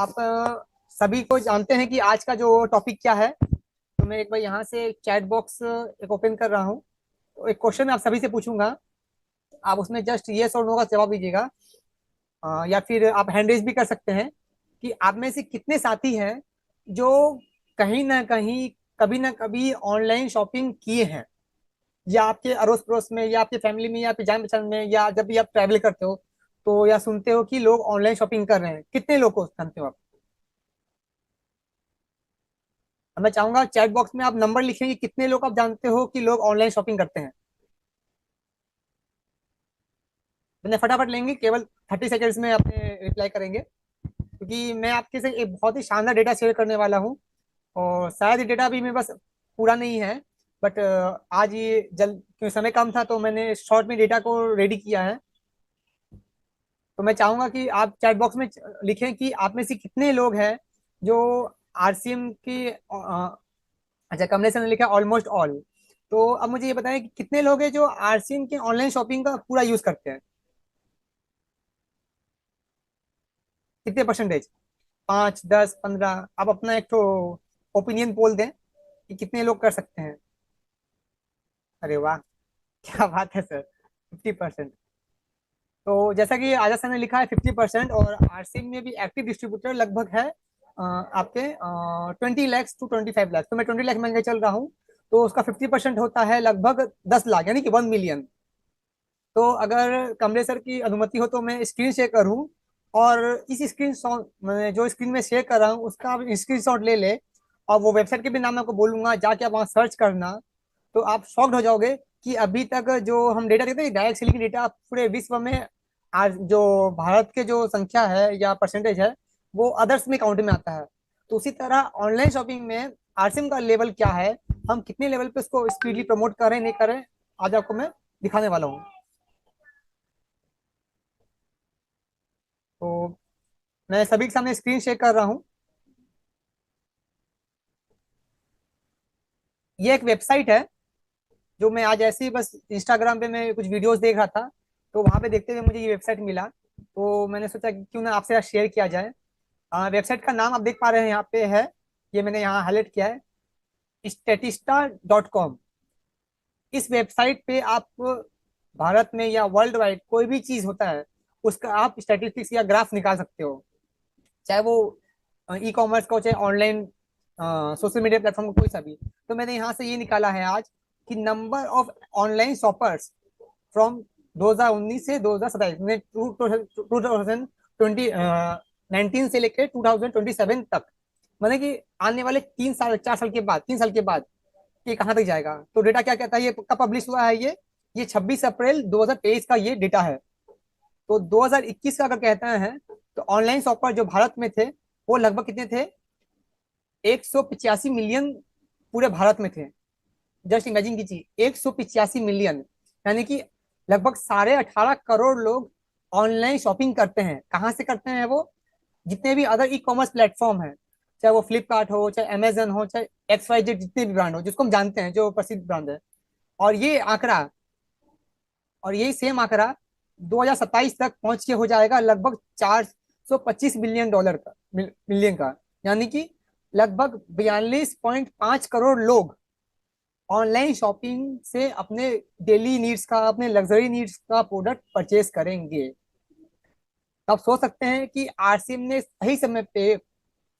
आप सभी को जानते हैं कि आज का जो टॉपिक क्या है। तो मैं एक बार यहाँ से चैट बॉक्स एक ओपन कर रहा हूँ। तो एक क्वेश्चन मैं आप सभी से पूछूंगा। आप उसमें जस्ट यस और नो का जवाब दीजिएगा। या फिर आप हैंड रेज भी कर सकते हैं कि आप में से कितने साथी हैं जो कहीं ना कहीं कभी ना कभी ऑनलाइन शॉपिंग किए हैं, या आपके अड़ोस पड़ोस में, या आपके फैमिली में, या आपके जान पहचान में, या जब भी आप ट्रैवल करते हो तो या सुनते हो कि लोग ऑनलाइन शॉपिंग कर रहे हैं। कितने लोग को जानते हो आप? अब मैं चाहूंगा चैट बॉक्स में आप नंबर लिखें कि कितने लोग आप जानते हो कि लोग ऑनलाइन शॉपिंग करते हैं। मैंने फटाफट लेंगे, केवल 30 सेकेंड्स में अपने रिप्लाई करेंगे, क्योंकि मैं आपके से एक बहुत ही शानदार डेटा शेयर करने वाला हूँ। और शायद ये डेटा अभी मेरे पास पूरा नहीं है, बट आज ये जल्द, क्योंकि समय कम था तो मैंने शॉर्ट में डेटा को रेडी किया है। तो मैं चाहूंगा कि आप चैट बॉक्स में लिखें कि आप में से कितने लोग हैं जो आरसीएम की अच्छा, कमलेश ने लिखा ऑलमोस्ट ऑल। तो अब मुझे ये बताएं कि कितने लोग हैं जो आरसीएम के ऑनलाइन शॉपिंग का पूरा यूज करते हैं। कितने परसेंटेज? 5, 10, 15? आप अपना एक तो ओपिनियन पोल दें कि कितने लोग कर सकते हैं। अरे वाह, क्या बात है सर, 50%। तो जैसा कि आजा सर ने लिखा है 50%, और आरसीएम में भी एक्टिव डिस्ट्रीब्यूटर लगभग है आपके 20 लाख टू 25 लाख। तो मैं 20 लाख मान के चल रहा हूँ। तो उसका 50% होता है लगभग 10 लाख, यानी कि 1 मिलियन। तो अगर कमलेश सर की अनुमति हो तो मैं स्क्रीन शेयर करूँ, और इस स्क्रीन शॉट मैं जो स्क्रीन में शेयर कर रहा हूँ उसका आप स्क्रीन शॉट ले ले, और वो वेबसाइट के भी नाम मैं आपको बोलूंगा, जाके आप वहाँ सर्च करना। तो आप शॉक्ड हो जाओगे कि अभी तक जो हम डेटा देते हैं, डायरेक्ट सेलिंग डेटा पूरे विश्व में, आज जो भारत के जो संख्या है या परसेंटेज है, वो अदर्स में काउंट में आता है। तो उसी तरह ऑनलाइन शॉपिंग में आरसीएम का लेवल क्या है, हम कितने लेवल पे उसको स्पीडली प्रमोट करें नहीं करें, आज आपको मैं दिखाने वाला हूँ। तो मैं सभी के सामने स्क्रीन शेयर कर रहा हूँ। ये एक वेबसाइट है जो मैं आज ऐसे ही बस इंस्टाग्राम पे मैं कुछ वीडियोस देख रहा था, तो वहां पे देखते हुए मुझे ये वेबसाइट मिला। तो मैंने सोचा कि क्यों ना आपसे शेयर किया जाए। वेबसाइट का नाम आप देख पा रहे हैं यहाँ पे है, ये मैंने यहाँ हाईलाइट किया है, statista.com। इस वेबसाइट पे आप भारत में या वर्ल्ड वाइड कोई भी चीज होता है उसका आप स्टैटिस्टिक्स या ग्राफ निकाल सकते हो, चाहे वो ई कॉमर्स का हो, चाहे ऑनलाइन सोशल मीडिया प्लेटफॉर्म का कोई सा भी। तो मैंने यहाँ से ये निकाला है आज कि number of online shoppers from 2019 से 2027 में 2020 19 से लेकर 2027 तक, मतलब कि आने वाले 3 साल 4 साल के बाद, 3 साल के बाद ये कहाँ तक जाएगा। तो डेटा क्या कहता है, ये कब पब्लिश हुआ है, ये 26 अप्रैल 2023 का ये डेटा है। तो 2021 का अगर कहते हैं तो ऑनलाइन शॉपर जो भारत में थे वो लगभग कितने थे? 185 मिलियन पूरे भारत में थे। जस्ट इमेजिन कीजिए, 185 मिलियन, यानी कि लगभग 18.5 करोड़ लोग ऑनलाइन शॉपिंग करते हैं। कहाँ से करते हैं वो? जितने भी अदर ई कॉमर्स प्लेटफॉर्म है, चाहे वो फ्लिपकार्ट हो, चाहे अमेजन हो, चाहे एक्स वाई जेड, जितने भी ब्रांड हो जिसको हम जानते हैं जो प्रसिद्ध ब्रांड है। और ये आंकड़ा, और यही सेम आंकड़ा 2027 तक पहुंच के हो जाएगा लगभग 425 बिलियन डॉलर का, मिलियन का, यानी कि लगभग 42.5 करोड़ लोग ऑनलाइन शॉपिंग से अपने डेली नीड्स का, अपने लग्जरी नीड्स का प्रोडक्ट परचेज करेंगे। तो आप सोच सकते हैं कि आरसीएम ने सही समय पे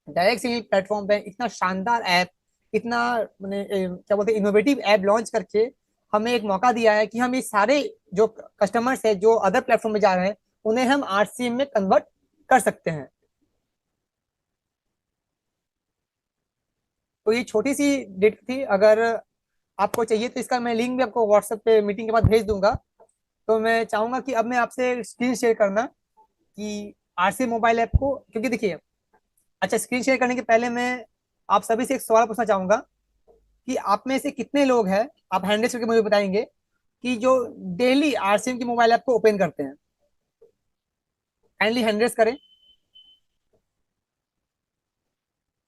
डायरेक्ट सेलिंग प्लेटफॉर्म पे इतना शानदार ऐप, इतना मैंने क्या बोलते हैं इनोवेटिव ऐप लॉन्च करके हमें एक मौका दिया है कि हम ये सारे जो कस्टमर्स है जो अदर प्लेटफॉर्म में जा रहे हैं उन्हें हम आरसीएम में कन्वर्ट कर सकते हैं। तो ये छोटी सी डिट थी। अगर आपको चाहिए तो इसका मैं लिंक भी आपको व्हाट्सएप पे मीटिंग के बाद भेज दूंगा। तो मैं चाहूंगा कि अब मैं आपसे स्क्रीन शेयर करना कि आरसी मोबाइल ऐप को, क्योंकि देखिए, अच्छा, स्क्रीन शेयर करने के पहले मैं आप सभी से एक सवाल पूछना चाहूंगा कि आप में से कितने लोग हैं, आप हैंडल्स करके मुझे बताएंगे, कि जो डेली आरसीएम की मोबाइल ऐप को ओपन करते हैं। काइंडली हैंडल्स करें।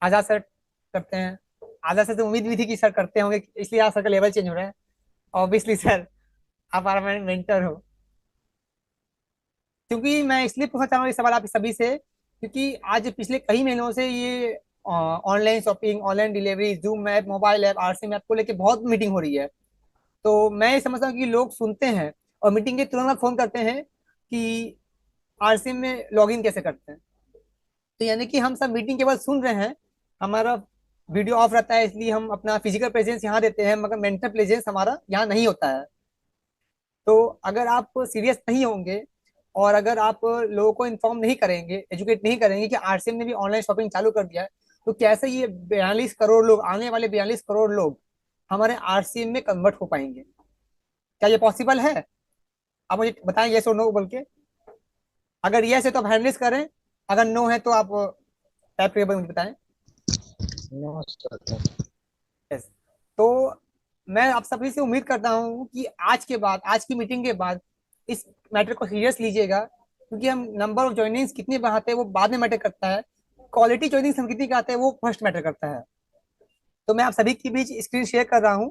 आजाद सर करते हैं। आजाद सर से उम्मीद भी थी कि सर करते होंगे, इसलिए आज सर का लेवल चेंज हो रहा है। ऑब्वियसली सर, आप हमारा मेंटर हो। क्योंकि मैं इसलिए पूछना चाहूंगा ये सवाल आप सभी से, क्योंकि आज पिछले कई महीनों से ये online shopping, online delivery, zoom app, mobile app, RCM app को लेके बहुत मीटिंग हो रही है। तो मैं ये समझता हूँ कि लोग सुनते हैं और मीटिंग के तुरंत बाद फोन करते हैं कि आरसीएम में लॉगिन कैसे करते हैं। तो यानी कि हम सब मीटिंग के बाद सुन रहे हैं, हमारा वीडियो ऑफ रहता है, इसलिए हम अपना फिजिकल प्रेजेंस यहाँ देते हैं, मगर मेंटल प्रेजेंस हमारा यहाँ नहीं होता है। तो अगर आप सीरियस नहीं होंगे और अगर आप लोगों को इन्फॉर्म नहीं करेंगे, एजुकेट नहीं करेंगे कि आरसीएम ने भी ऑनलाइन शॉपिंग चालू कर दिया है, तो कैसे ये 42 करोड़ लोग, आने वाले 42 करोड़ लोग हमारे आरसीएम में कन्वर्ट हो पाएंगे? क्या ये पॉसिबल है? आप मुझे बताएं, यस और नो बोल के। अगर यस है तो आप हैंडलिस करें, अगर नो है तो आप टाइप करके मुझे बताएं। No sir. यस। तो मैं आप सभी से उम्मीद करता हूँ कि आज के बाद, आज की मीटिंग के बाद इस मैटर को सीरियस लीजिएगा, क्योंकि हम नंबर ऑफ ज्वाइनिंग्स कितनी बढ़ाते हैं वो बाद में मैटर करता है, क्वालिटी ज्वाइनिंग्स हम कितनी कराते हैं वो फर्स्ट मैटर करता है। तो मैं आप सभी के बीच स्क्रीन शेयर कर रहा हूँ।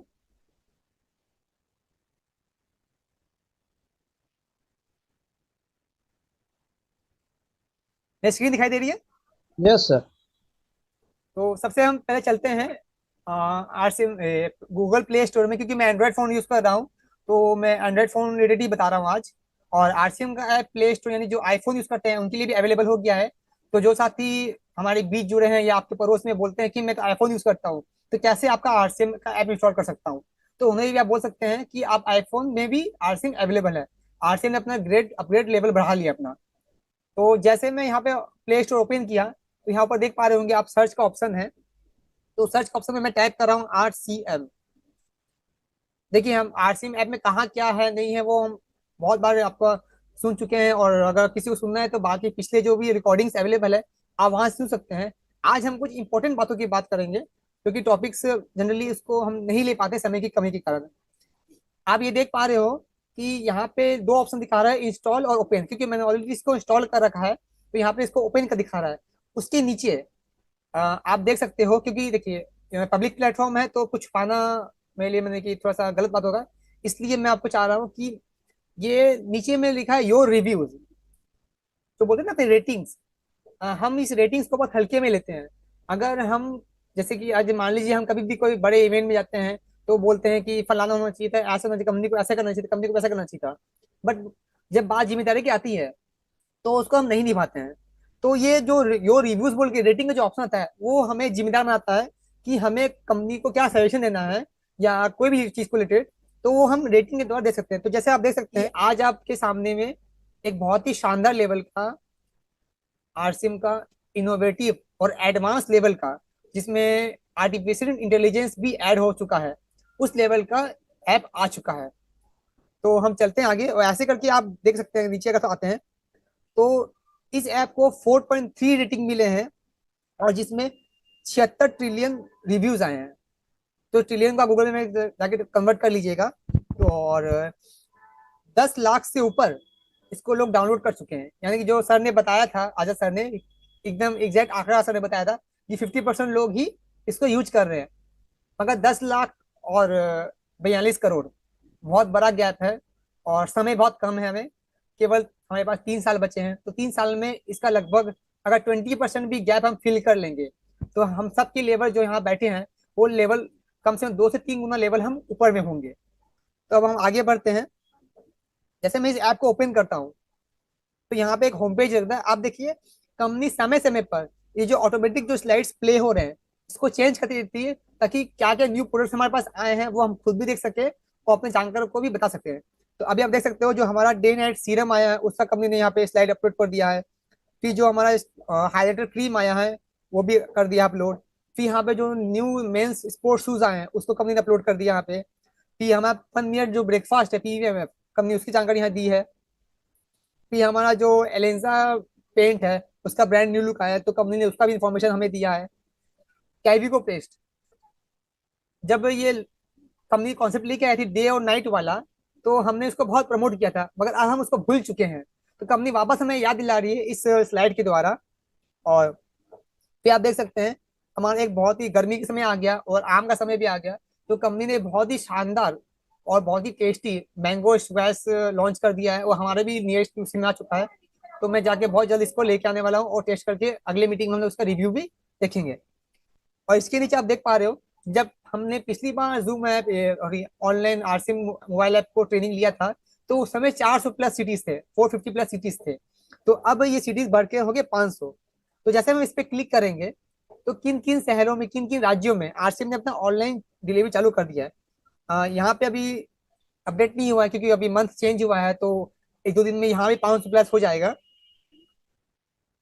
मेरी स्क्रीन दिखाई दे रही है? Yes sir. तो सबसे हम पहले चलते हैं आर से गूगल प्ले स्टोर में, क्योंकि मैं एंड्रॉयड फोन यूज कर रहा हूँ, तो मैं एंड्रॉयड फोन रिलेटेड ही बता रहा हूँ आज। और आरसीएम का ऐप प्ले स्टोर यानी जो आईफोन यूज करते हैं उनके लिए भी अवेलेबल हो गया है। तो जो साथी हमारे बीच जुड़े हैं या आपके पड़ोस में बोलते हैं कि मैं तो आईफोन यूज करता हूँ, तो कैसे आपका आरसीएम का ऐप इंस्टॉल कर सकता हूँ, तो उन्हें भी आप बोल सकते हैं कि आप आईफोन में भी आरसीएम अवेलेबल है। आरसीएम ने अपना ग्रेड अपग्रेड लेवल बढ़ा लिया अपना। तो जैसे मैं यहाँ पे प्ले स्टोर ओपन किया, तो यहाँ पर देख पा रहे होंगे आप, सर्च का ऑप्शन है। तो सर्च ऑप्शन में मैं टाइप कर रहा हूँ आरसीएम। देखिए, हम आरसीएम ऐप में कहाँ क्या है नहीं है वो हम बहुत बार आपको सुन चुके हैं, और अगर किसी को सुनना है तो बाकी पिछले जो भी रिकॉर्डिंग्स अवेलेबल है आप वहां से सुन सकते हैं। आज हम कुछ इंपॉर्टेंट बातों की बात करेंगे, क्योंकि टॉपिक्स जनरली इसको हम नहीं ले पाते समय की कमी के कारण। आप ये देख पा रहे हो कि यहाँ पे दो ऑप्शन दिखा रहा है, इंस्टॉल और ओपन, क्योंकि मैंने ऑलरेडी इसको इंस्टॉल कर रखा है, तो यहाँ पे इसको ओपन का दिखा रहा है। उसके नीचे आप देख सकते हो, क्योंकि देखिए पब्लिक प्लेटफॉर्म है तो कुछ पाना मेरे लिए मैंने कि थोड़ा सा गलत बात होगा, इसलिए मैं आपको चाह रहा हूँ कि ये नीचे में लिखा है योर रिव्यूज, तो बोलते हैं ना अपने रेटिंग्स। हम इस रेटिंग्स को बहुत हल्के में लेते हैं। अगर हम, जैसे कि आज मान लीजिए हम कभी भी कोई बड़े इवेंट में जाते हैं, तो बोलते हैं कि फलाना होना चाहिए था, ऐसा होना चाहिए, कंपनी को ऐसा करना चाहिए था, कंपनी को ऐसा करना चाहिए था। बट जब बात जिम्मेदारी की आती है तो उसको हम नहीं निभाते हैं। तो ये जो योर रिव्यूज बोल के रेटिंग का जो ऑप्शन आता है वो हमें जिम्मेदार बनाता है कि हमें कंपनी को क्या सजेशन देना है या कोई भी चीज को रिलेटेड, तो वो हम रेटिंग के द्वारा दे सकते हैं। तो जैसे आप देख सकते हैं आज आपके सामने में एक बहुत ही शानदार लेवल का आरसीएम का इनोवेटिव और एडवांस लेवल का, जिसमें आर्टिफिशियल इंटेलिजेंस भी ऐड हो चुका है, उस लेवल का ऐप आ चुका है। तो हम चलते हैं आगे, और ऐसे करके आप देख सकते हैं नीचे अगर आते हैं तो इस ऐप को 4.3 रेटिंग मिले हैं, और जिसमें 76 ट्रिलियन रिव्यूज आए हैं। तो ट्रिलियन का गूगल में जाके कन्वर्ट कर लीजिएगा। तो और 10 लाख से ऊपर इसको लोग डाउनलोड कर चुके हैं, यानी कि जो सर ने बताया था, आजाद सर ने एकदम एग्जैक्ट आंकड़ा सर ने बताया था कि 50% लोग ही इसको यूज कर रहे हैं। मगर 10 लाख और 42 करोड़ बहुत बड़ा गैप है, और समय बहुत कम है हमें, केवल हमारे पास 3 साल बचे हैं। तो 3 साल में इसका लगभग अगर 20% भी गैप हम फिल कर लेंगे, तो हम सबके लेवल जो यहाँ बैठे हैं वो लेवल कम से कम 2 से 3 गुना लेवल हम ऊपर में होंगे। तो अब हम आगे बढ़ते हैं। जैसे मैं इस ऐप को ओपन करता हूँ, तो यहाँ पे एक होम पेज लगता है। आप देखिए, कंपनी समय समय पर ये जो ऑटोमेटिक जो स्लाइड्स प्ले हो रहे हैं इसको चेंज करती रहती है, ताकि क्या क्या न्यू प्रोडक्ट्स हमारे पास आए हैं वो हम खुद भी देख सके और अपने जानकारों को भी बता सकते हैं। तो अभी आप देख सकते हो जो हमारा डे नाइट सीरम आया है उसका कंपनी ने यहाँ पे स्लाइड अपलोड कर दिया है। फिर जो हमारा हाइलाइटर क्रीम आया है वो भी कर दिया अपलोड। फिर यहाँ पे जो न्यू मेंस स्पोर्ट्स शूज आए हैं उसको कंपनी ने अपलोड कर दिया यहाँ पे। फिर हमारा 1 ईयर जो ब्रेकफास्ट है पीवीएमएफ, कंपनी उसकी जानकारी यहाँ दी है। फिर हमारा जो एलेंजा पेंट है उसका ब्रांड न्यू लुक आया है, तो कंपनी ने उसका भी इंफॉर्मेशन हमें दिया है। कैविको पेस्ट, जब ये कंपनी कॉन्सेप्ट लेके आई थी डे और नाइट वाला, तो हमने उसको बहुत प्रमोट किया था, मगर आज हम उसको भूल चुके हैं। तो कंपनी वापस हमें याद दिला रही है इस स्लाइड के द्वारा। और फिर आप देख सकते हैं हमारा एक बहुत ही गर्मी के समय आ गया और आम का समय भी आ गया, तो कंपनी ने बहुत ही शानदार और बहुत ही टेस्टी मैंगो स्क्वैश लॉन्च कर दिया है, वो हमारे भी नियरेस्ट में आ चुका है। तो मैं जाके बहुत जल्द इसको लेके आने वाला हूँ और टेस्ट करके अगले मीटिंग में हम लोग उसका रिव्यू भी देखेंगे। और इसके नीचे आप देख पा रहे हो, जब हमने पिछली बार जूम ऐप और ऑनलाइन आरसिम मोबाइल ऐप को ट्रेनिंग लिया था, तो उस समय 400 प्लस सिटीज थे, 450 प्लस सिटीज थे। तो अब ये सिटीज बढ़ के हो गए 500। तो जैसे हम इस पे क्लिक करेंगे, तो किन किन शहरों में, किन किन राज्यों में आरसीएम ने अपना ऑनलाइन डिलीवरी चालू कर दिया है। यहाँ पे अभी अपडेट नहीं हुआ है क्योंकि अभी मंथ चेंज हुआ है, तो एक दो दिन में यहाँ भी 500 प्लस हो जाएगा।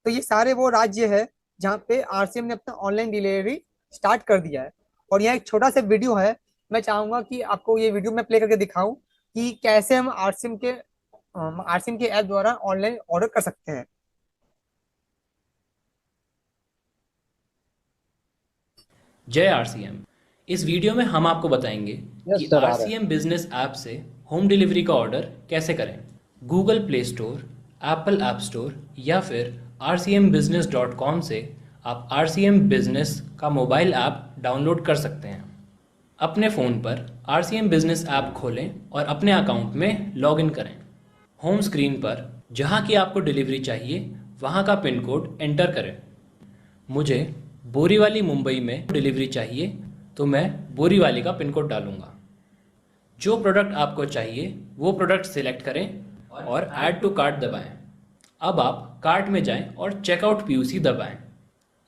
तो ये सारे वो राज्य है जहाँ पे आरसीएम ने अपना ऑनलाइन डिलीवरी स्टार्ट कर दिया है। और यहाँ एक छोटा सा वीडियो है, मैं चाहूंगा कि आपको ये वीडियो मैं प्ले करके दिखाऊं कि कैसे हम आरसीएम के ऐप द्वारा ऑनलाइन ऑर्डर कर सकते हैं। जय आरसीएम। इस वीडियो में हम आपको बताएंगे यस कि सर, आ रहा है। आरसीएम बिजनेस ऐप से होम डिलीवरी का ऑर्डर कैसे करें। Google play store, Apple app store या फिर rcmbusiness.com से आप आरसीएम बिजनेस का मोबाइल ऐप डाउनलोड कर सकते हैं। अपने फ़ोन पर आरसीएम बिजनेस ऐप खोलें और अपने अकाउंट में लॉगिन करें। होम स्क्रीन पर जहां की आपको डिलीवरी चाहिए वहां का पिन कोड एंटर करें। मुझे बोरीवाली मुंबई में डिलीवरी चाहिए, तो मैं बोरीवाली का पिन कोड डालूंगा। जो प्रोडक्ट आपको चाहिए वो प्रोडक्ट सिलेक्ट करें और ऐड टू कार्ट दबाएं। अब आप कार्ट में जाएं और चेकआउट पीयूसी दबाएं।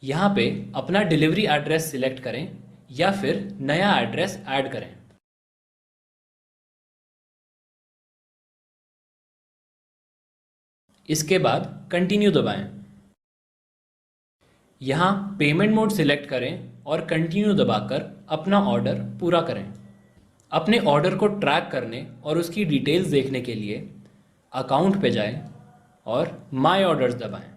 यहाँ पे अपना डिलीवरी एड्रेस सिलेक्ट करें या फिर नया एड्रेस ऐड करें। इसके बाद कंटिन्यू दबाएं। यहाँ पेमेंट मोड सिलेक्ट करें और कंटिन्यू दबाकर अपना ऑर्डर पूरा करें। अपने ऑर्डर को ट्रैक करने और उसकी डिटेल्स देखने के लिए अकाउंट पे जाएं और माय ऑर्डर्स दबाएं।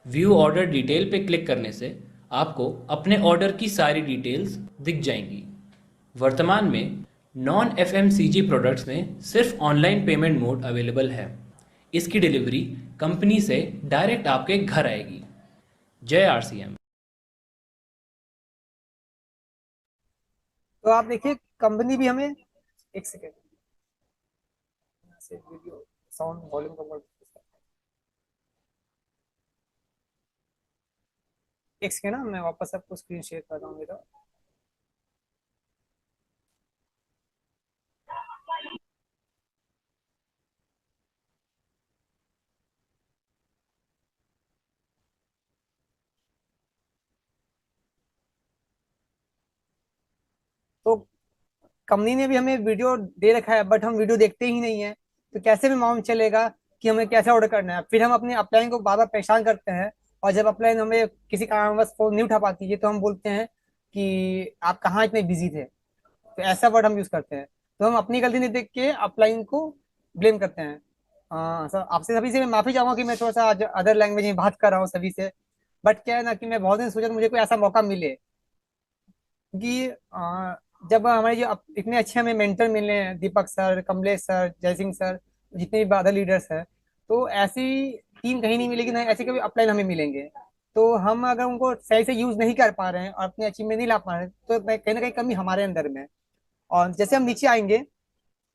व्यू ऑर्डर डिटेल पे क्लिक करने से आपको अपने ऑर्डर की सारी डिटेल्स दिख जाएंगी। वर्तमान में नॉन एफएमसीजी प्रोडक्ट्स में सिर्फ ऑनलाइन पेमेंट मोड अवेलेबल है। इसकी डिलीवरी कंपनी से डायरेक्ट आपके घर आएगी। जय आरसीएम। तो आप देखिए, कंपनी भी हमें, एक सेकेंड से वीडियो साउंड वॉल्यूम का, एक सेकेंड ना, मैं वापस आपको स्क्रीन शेयर कर रहा हूँ मेरा। तो कंपनी ने भी हमें वीडियो दे रखा है, बट हम वीडियो देखते ही नहीं है। तो कैसे भी मालूम चलेगा कि हमें कैसे ऑर्डर करना है। फिर हम अपने अपलाइन को बार बार परेशान करते हैं, और जब अपलाइन हमें किसी कारणवश फोन नहीं उठा पाती है, तो हम बोलते हैं कि आप कहाँ इतने बिजी थे। तो ऐसा वर्ड हम यूज करते हैं। तो हम अपनी गलती नहीं देख के अपलाइन को ब्लेम करते हैं। सर, आपसे सभी से मैं माफी चाहूंगा कि मैं थोड़ा सा आज अदर लैंग्वेज में बात कर रहा हूँ सभी से। बट क्या है ना कि मैं बहुत दिन सोचा था मुझे कोई ऐसा मौका मिले, क्योंकि जब हमारे जो इतने अच्छे हमें मेंटर मिले हैं, Deepak sir, Kamlesh sir, Jaisingh sir, जितने भी अदर लीडर्स हैं, तो ऐसी टीम कहीं नहीं मिलेगी, ना ऐसे कभी अपलाइन हमें मिलेंगे। तो हम अगर उनको सही से यूज नहीं कर पा रहे हैं और अपनी अचीवमेंट नहीं ला पा रहे हैं, तो कहीं ना कहीं कमी हमारे अंदर में है। और जैसे हम नीचे आएंगे,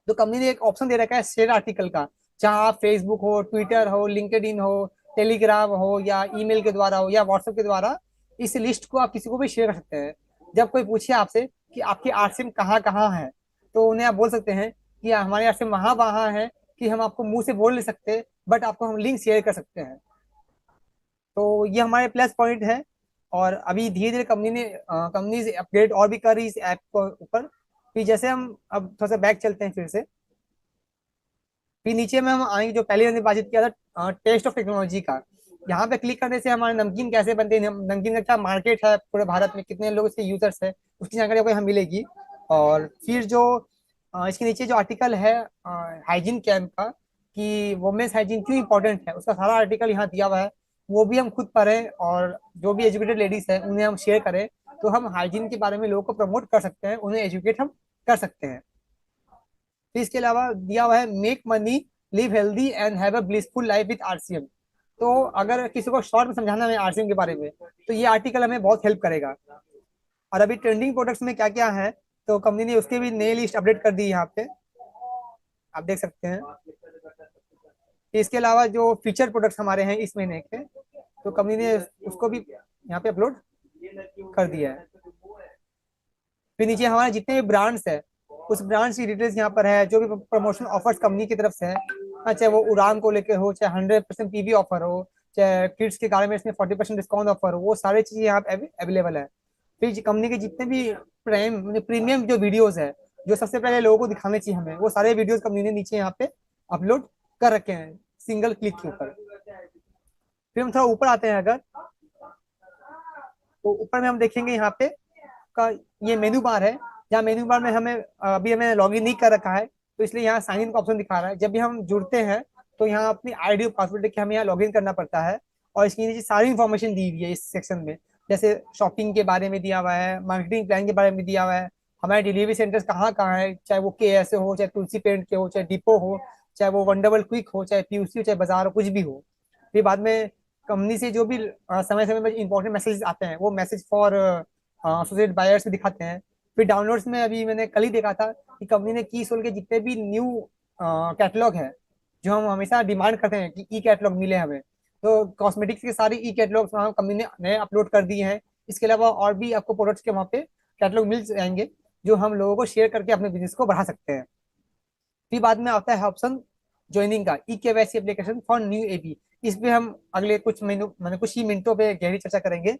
तो कंपनी ने एक ऑप्शन दे रखा है शेयर आर्टिकल का, जहाँ आप फेसबुक हो, ट्विटर हो, लिंक्डइन हो, टेलीग्राम हो, या ईमेल के द्वारा हो, या व्हाट्सएप के द्वारा इस लिस्ट को आप किसी को भी शेयर कर सकते हैं। जब कोई पूछे आपसे कि आपकी आरसीएम कहाँ कहाँ है, तो उन्हें आप बोल सकते हैं कि हमारी आरसीएम वहां वहां है, कि हम आपको मुंह से बोल नहीं सकते, बट आपको हम लिंक शेयर कर सकते हैं। तो ये हमारे प्लस पॉइंट है। और अभी धीरे धीरे कंपनी से अपग्रेड और भी कर रही है इस ऐप को ऊपर। फिर जैसे हम अब थोड़ा सा बैक चलते हैं फिर से, फिर नीचे में हम आएंगे, जो पहले हमने बातचीत किया था टेस्ट ऑफ टेक्नोलॉजी का। यहाँ पे क्लिक करने से हमारे नमकीन कैसे बनते हैं, नमकीन का क्या मार्केट है पूरे भारत में, कितने लोग इसके यूजर्स है, उसकी जानकारी आपको यहाँ मिलेगी। और फिर जो इसके नीचे जो आर्टिकल है हाइजीन कैंप का, कि वुमेन्स हाइजीन क्यों इंपॉर्टेंट है, उसका सारा आर्टिकल यहाँ दिया हुआ है। वो भी हम खुद पढ़ें, और जो भी एजुकेटेड लेडीज है उन्हें हम शेयर करें, तो हम हाइजीन के बारे में लोगों को प्रमोट कर सकते हैं, उन्हें एजुकेट हम कर सकते हैं। फिर इसके अलावा दिया हुआ है make money, live healthy and have a blissful life with RCM. तो अगर किसी को शॉर्ट में समझाना है आरसीएम के बारे में, तो ये आर्टिकल हमें बहुत हेल्प करेगा। और अभी ट्रेंडिंग प्रोडक्ट्स में क्या क्या है, तो कंपनी ने उसके भी नई लिस्ट अपडेट कर दी है यहाँ पे, आप देख सकते हैं। फिर इसके अलावा जो फीचर प्रोडक्ट्स हमारे हैं इस महीने के, तो कंपनी ने उसको भी यहाँ पे अपलोड कर दिया है। फिर नीचे हमारे जितने भी ब्रांड्स है उस ब्रांड्स की डिटेल्स यहाँ पर है, जो भी प्रमोशन ऑफर्स कंपनी की तरफ से है, चाहे वो उड़ान को लेकर हो, चाहे 100% पीवी ऑफर हो, चाहे किड्स के गारमेंट्स में 40% डिस्काउंट ऑफर हो, वो सारी चीजें यहाँ पे अवेलेबल है। फिर कंपनी के जितने भी प्रीमियम जो वीडियोस है, जो सबसे पहले लोगों को दिखाने चाहिए हमें, वो सारे वीडियोस कंपनी ने नीचे यहाँ पे अपलोड कर रखे हैं सिंगल क्लिक के ऊपर। फिर हम थोड़ा ऊपर आते हैं अगर, तो ऊपर में हम देखेंगे यहाँ पे का ये मेनू बार है, जहाँ मेनू बार में हमें अभी हमें लॉगिन नहीं कर रखा है, तो इसलिए यहाँ साइन इन का ऑप्शन दिखा रहा है। जब भी हम जुड़ते हैं तो यहाँ अपनी आईडी और पासवर्ड देके हमें यहाँ लॉगिन करना पड़ता है, और इसकी नीचे सारी इन्फॉर्मेशन दी हुई है इस सेक्शन में। जैसे शॉपिंग के बारे में दिया हुआ है, मार्केटिंग प्लान के बारे में दिया हुआ है, हमारे डिलीवरी सेंटर्स कहाँ कहाँ है, चाहे वो के एस हो, चाहे तुलसी पेंट के हो, चाहे डिपो हो, चाहे वो वंडरबल क्विक हो, चाहे पीयूसी हो, चाहे बाजार हो, कुछ भी हो। फिर बाद में कंपनी से जो भी समय समय में इंपॉर्टेंट मैसेज आते हैं वो मैसेज फॉर एसोसिएट बायर्स भी दिखाते हैं। फिर डाउनलोड्स में अभी मैंने कल ही देखा था कि कंपनी ने की सोल के जितने भी न्यू कैटलॉग है, जो हम हमेशा डिमांड करते हैं कि ई कैटलॉग मिले हमें, तो कॉस्मेटिक्स के सारे ई कैटलॉग्स वहाँ कंपनी ने नए अपलोड कर दिए हैं। इसके अलावा और भी आपको प्रोडक्ट्स के वहाँ पे कैटलॉग मिल जाएंगे, जो हम लोगों को शेयर करके अपने बिजनेस को बढ़ा सकते हैं। फिर बाद में आता है ऑप्शन ज्वाइनिंग का, e KYC application for new AB. इस पे हम अगले कुछ महीनों मैंने कुछ ही मिनटों पे गहरी चर्चा करेंगे।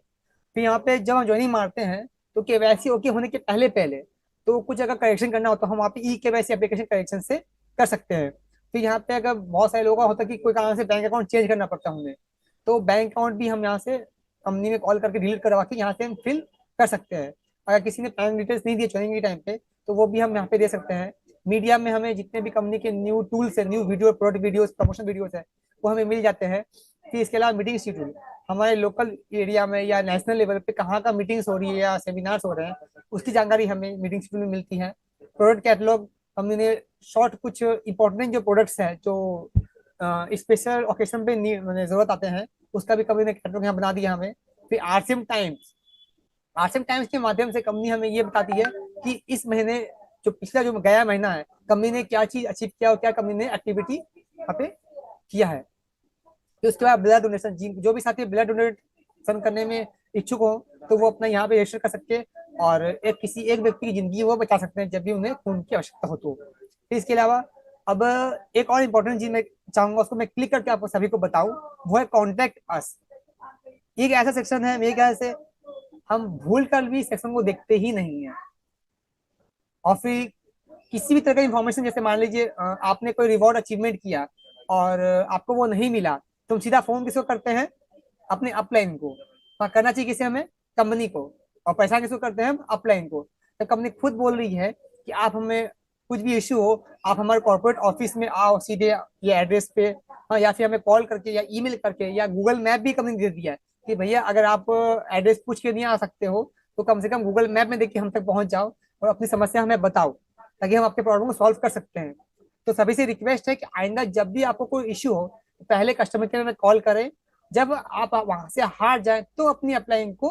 फिर यहाँ पे जब हम ज्वाइनिंग मारते हैं तो केवाईसी ओके होने के पहले पहले तो कुछ अगर करेक्शन करना हो तो हम वहाँ पे ई केवाईसी एप्लीकेशन करेक्शन से कर सकते हैं। फिर यहाँ पे अगर बहुत सारे लोगों का होता है कि कोई कारण से बैंक अकाउंट चेंज करना पड़ता है उन्हें, तो बैंक अकाउंट भी हम यहाँ से कंपनी में कॉल करके डिलीट करवा के यहाँ से हम फिल कर सकते हैं। अगर किसी ने बैंक डिटेल्स नहीं दिए ज्वाइनिंग के टाइम पे, तो वो भी हम यहाँ पे दे सकते हैं। मीडिया में हमें जितने भी कंपनी के न्यू टूल्स है, new video product videos promotion videos है, वो हमें मिल जाते हैं। फिर इसके अलावा मीटिंग शेड्यूल, हमारे लोकल एरिया में या नेशनल लेवल पे कहाँ का मीटिंग्स हो रही है या सेमिनार्स हो रहे हैं, उसकी जानकारी हमें मीटिंग शेड्यूल में मिलती है। प्रोडक्ट कैटलॉग, कंपनी ने शॉर्ट कुछ इंपॉर्टेंट जो प्रोडक्ट्स हैं जो स्पेशल ओकेजन पे मैंने जरूरत आते हैं, उसका भी कंपनी ने कैटलॉग यहाँ बना दिया हमें। फिर आरसीएम टाइम्स, आरसीएम टाइम्स के माध्यम से कंपनी हमें ये बताती है कि इस महीने जो पिछला जो गया महीना है कंपनी ने क्या चीज अचीव किया और क्या कंपनी ने एक्टिविटी यहाँ पे किया है। फिर उसके बाद ब्लड डोनेशन, जो भी साथी ब्लड डोनेशन करने में इच्छुक हो तो वो अपना यहाँ पे रजिस्टर कर सकते हैं, और किसी एक व्यक्ति की जिंदगी वो बचा सकते हैं जब भी उन्हें खून की आवश्यकता हो तो। फिर इसके अलावा अब एक और इम्पोर्टेंट चीज मैं चाहूंगा उसको मैं क्लिक करके आपको सभी को बताऊं, वो है कॉन्टेक्ट अस। एक ऐसा सेक्शन है मेरे ख्याल से हम भूल कर भी सेक्शन को देखते ही नहीं है। और फिर किसी भी तरह का इंफॉर्मेशन, जैसे मान लीजिए आपने कोई रिवॉर्ड अचीवमेंट किया और आपको वो नहीं मिला, तो हम सीधा फोन किसको करते हैं, अपने अपलाइन को। हाँ, करना चाहिए किसे, हमें कंपनी को। और पैसा किसको करते हैं हम, अपलाइन को। तो कंपनी खुद बोल रही है कि आप हमें कुछ भी इश्यू हो आप हमारे कॉर्पोरेट ऑफिस में आओ सीधे ये एड्रेस पे, हाँ, या फिर हमें कॉल करके या ईमेल करके, या गूगल मैप भी कंपनी दे दिया है कि भैया अगर आप एड्रेस पूछ के नहीं आ सकते हो तो कम से कम गूगल मैप में देख के हम तक पहुंच जाओ और अपनी समस्या हमें बताओ, ताकि हम आपके प्रॉब्लम को सॉल्व कर सकते हैं। तो सभी से रिक्वेस्ट है कि आइंदा जब भी आपको कोई इश्यू हो तो पहले कस्टमर केयर में कॉल करें, जब आप वहां से हार जाए तो अपनी अपलाइन को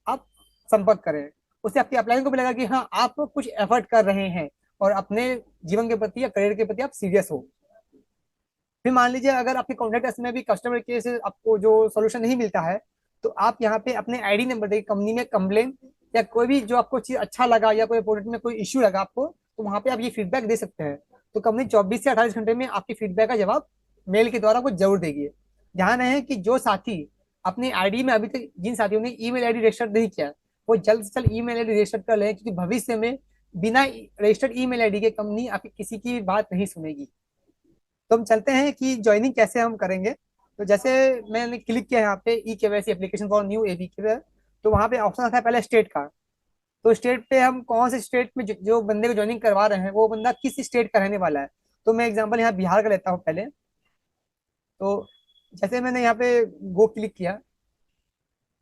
आप संपर्क करें। उससे आपकी अपलाइन को भी लगा कि हाँ आप कुछ एफर्ट कर रहे हैं और अपने जीवन के प्रति या करियर के प्रति आप सीरियस हो। फिर मान लीजिए अगर आपके कॉन्टेक्ट में भी कस्टमर केयर से आपको जो सोल्यूशन नहीं मिलता है, तो आप यहाँ पे अपने आईडी नंबर देके कंपनी में कंप्लेन या कोई भी जो आपको चीज अच्छा लगा या कोई प्रोडक्ट में कोई इश्यू लगा आपको, तो वहाँ पे आप ये फीडबैक दे सकते हैं। तो कंपनी 24 से 28 घंटे में आपकी फीडबैक का जवाब मेल के द्वारा आपको जरूर देगी। ध्यान रहे कि जो साथी अपनी आईडी में अभी तक जिन साथियों ने ईमेल आईडी रजिस्टर नहीं किया, वो जल्द से जल्द ईमेल आईडी रजिस्टर कर लें, क्योंकि भविष्य में बिना रजिस्टर्ड ईमेल आईडी के कंपनी आपकी किसी की बात नहीं सुनेगी। तो हम चलते हैं कि ज्वाइनिंग कैसे हम करेंगे। तो जैसे मैंने क्लिक किया यहाँ पे e KYC application for new AB के, तो वहाँ पे ऑप्शन आता है पहले स्टेट का। तो स्टेट पे हम कौन से स्टेट में जो बंदे को ज्वाइनिंग करवा रहे हैं वो बंदा किस स्टेट का रहने वाला है। तो मैं एग्जांपल यहाँ बिहार का लेता हूँ पहले। तो जैसे मैंने यहाँ पे गो क्लिक किया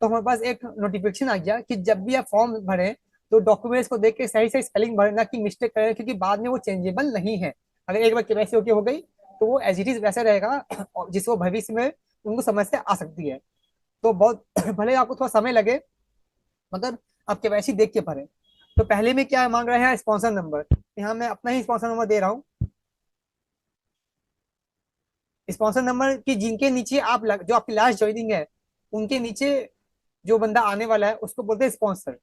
तो हमारे पास एक नोटिफिकेशन आ गया कि जब भी आप फॉर्म भरें तो डॉक्यूमेंट्स को देख के सही सही स्पेलिंग भरना की मिस्टेक करें, क्योंकि बाद में वो चेंजेबल नहीं है। अगर एक बार केवाईसी ओके हो गई तो वो एज इट इज वैसे रहेगा, जिसको भविष्य में उनको समस्या आ सकती है। तो बहुत भले आपको थोड़ा समय लगे, मगर आप केवाईसी देख के भरें। तो पहले में क्या मांग रहे हैं, स्पॉन्सर नंबर। यहाँ मैं अपना ही स्पॉन्सर नंबर दे रहा हूँ। स्पॉन्सर नंबर की जिनके नीचे जो आपकी लास्ट ज्वाइनिंग है, उनके नीचे जो बंदा आने वाला है उसको बोलते हैं स्पॉन्सर।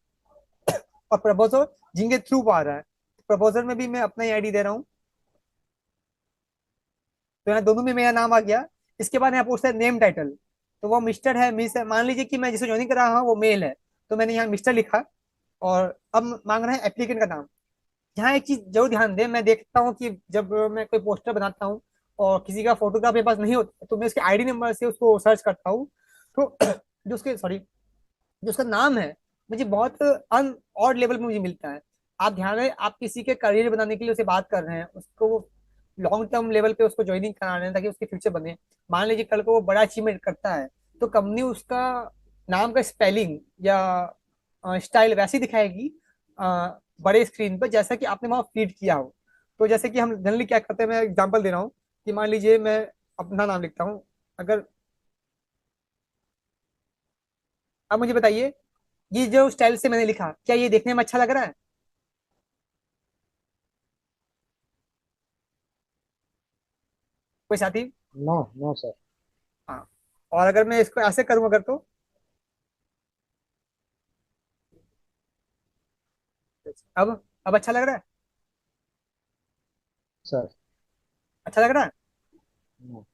और प्रपोजर जिनके थ्रू आ रहा है, प्रपोजर में भी मैं अपना ही आईडी दे रहा हूँ। तो यहाँ दोनों में मेरा नाम आ गया। इसके बाद यहाँ पूछता है नेम टाइटल। तो वो मिस्टर है, मिस है। मान लीजिए कि मैं जिसे ज्वाइनिंग कर रहा हूँ वो मेल है, तो मैंने यहाँ मिस्टर लिखा। और अब मांग रहा है एप्लीकेंट का नाम। यहाँ एक चीज जरूर ध्यान दें, मैं देखता हूँ कि जब मैं कोई पोस्टर बनाता हूँ और किसी का फोटोग्राफ मेरे पास नहीं होता, तो मैं उसके आईडी नंबर से उसको सर्च करता हूँ। तो जो उसके सॉरी जो उसका नाम है, मुझे बहुत अन ऑड लेवल में मुझे मिलता है। आप ध्यान रहे, आप किसी के करियर बनाने के लिए उसे बात कर रहे हैं, उसको लॉन्ग टर्म लेवल पे उसको ज्वाइनिंग करा रहे हैं ताकि उसके फ्यूचर बने। मान लीजिए कल को वो बड़ा अचीवमेंट करता है, तो कंपनी उसका नाम का स्पेलिंग या स्टाइल वैसे ही दिखाएगी बड़े स्क्रीन पर, जैसा कि आपने वहां फीड किया हो। तो जैसे कि हम जनरली क्या करते हैं, मैं एग्जांपल दे रहा हूँ कि मान लीजिए मैं अपना नाम लिखता हूँ। अगर अब मुझे बताइए, ये जो स्टाइल से मैंने लिखा, क्या ये देखने में अच्छा लग रहा है? कोई साथी? No no sir. हाँ। और अगर मैं इसको ऐसे करूँ अगर, तो अब अच्छा लग रहा है? सर अच्छा लग रहा है? नो।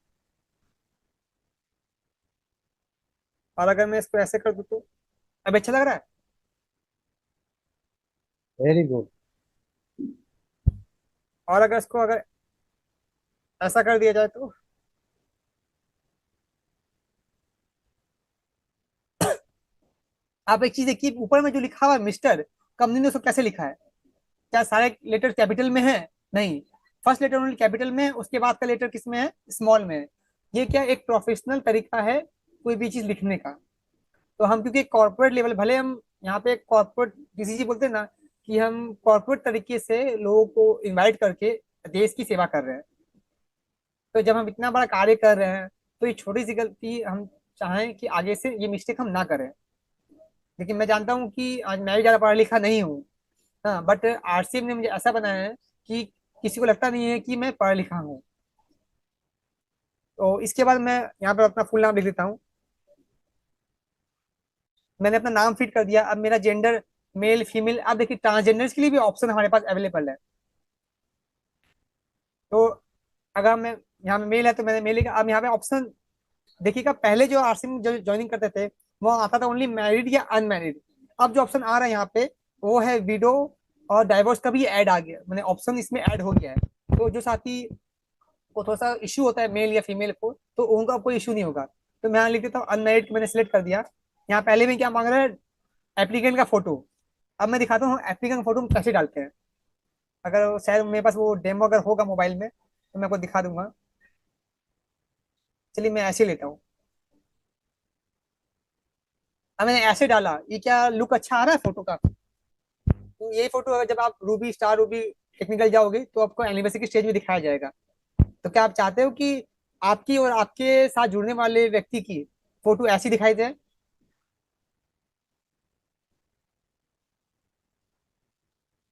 और अगर मैं इसको ऐसे कर दूँ तो अब अच्छा लग रहा है? Very good. और अगर इसको अगर ऐसा कर दिया जाए तो? आप एक चीज देखिए, ऊपर में जो लिखा हुआ है मिस्टर, कंपनी ने उसको कैसे लिखा है? क्या सारे लेटर कैपिटल में है? नहीं। फर्स्ट लेटर ओनली कैपिटल में है, उसके बाद का लेटर किस में है? स्मॉल में है। ये क्या एक प्रोफेशनल तरीका है कोई भी चीज लिखने का। तो हम क्योंकि कॉर्पोरेट लेवल, भले हम यहाँ पे कॉर्पोरेट डीसीजी बोलते हैं ना, कि हम कॉर्पोरेट तरीके से लोगों को इनवाइट करके देश की सेवा कर रहे हैं। तो जब हम इतना बड़ा कार्य कर रहे हैं, तो ये छोटी सी गलती हम चाहें कि आगे से ये मिस्टेक हम ना करें। लेकिन मैं जानता हूँ कि आज मैं भी ज्यादा पढ़ा लिखा नहीं हूँ। हाँ, बट आरसीएम ने मुझे ऐसा बनाया है कि किसी को लगता नहीं है कि मैं पढ़ा लिखा हूँ। तो इसके बाद मैं यहाँ पर अपना फुल नाम लिख देता हूँ। मैंने अपना नाम फिट कर दिया। अब मेरा जेंडर मेल फीमेल। अब देखिए, ट्रांसजेंडर्स के लिए भी ऑप्शन हमारे पास अवेलेबल है। तो अगर मैं यहाँ में मेल है तो मैंने मेल लिखा। अब यहाँ पे ऑप्शन देखिएगा, पहले जो आरसी में जो ज्वाइनिंग करते थे, वो आता था ओनली मैरिड या अनमैरिड। अब जो ऑप्शन आ रहा है यहाँ पे, वो है विडो और डाइवोर्स का भी ऐड आ गया, मैंने ऑप्शन इसमें ऐड हो गया है। तो जो साथी को थोड़ा सा इश्यू होता है मेल या फीमेल को, तो उनका कोई इश्यू नहीं होगा। तो मैं यहाँ लिख देता हूँ अनमैरिड, मैंने सेलेक्ट कर दिया। यहाँ पहले में क्या मांग रहा है? एप्लीकेंट का फोटो। अब मैं दिखाता हूँ एप्लीकेंट का फोटो हम कैसे डालते हैं। अगर शायद मेरे पास वो डेमो अगर होगा मोबाइल में, तो मैं आपको दिखा दूंगा। चलिए मैं ऐसे लेता हूँ। अब मैंने ऐसे डाला, ये क्या लुक अच्छा आ रहा है फोटो का? तो यही फोटो अगर जब आप रूबी स्टार रूबी टेक्निकल जाओगे, तो आपको एनिवर्सरी की स्टेज में दिखाया जाएगा। तो क्या आप चाहते हो कि आपकी और आपके साथ जुड़ने वाले व्यक्ति की फोटो ऐसी दिखाई दे?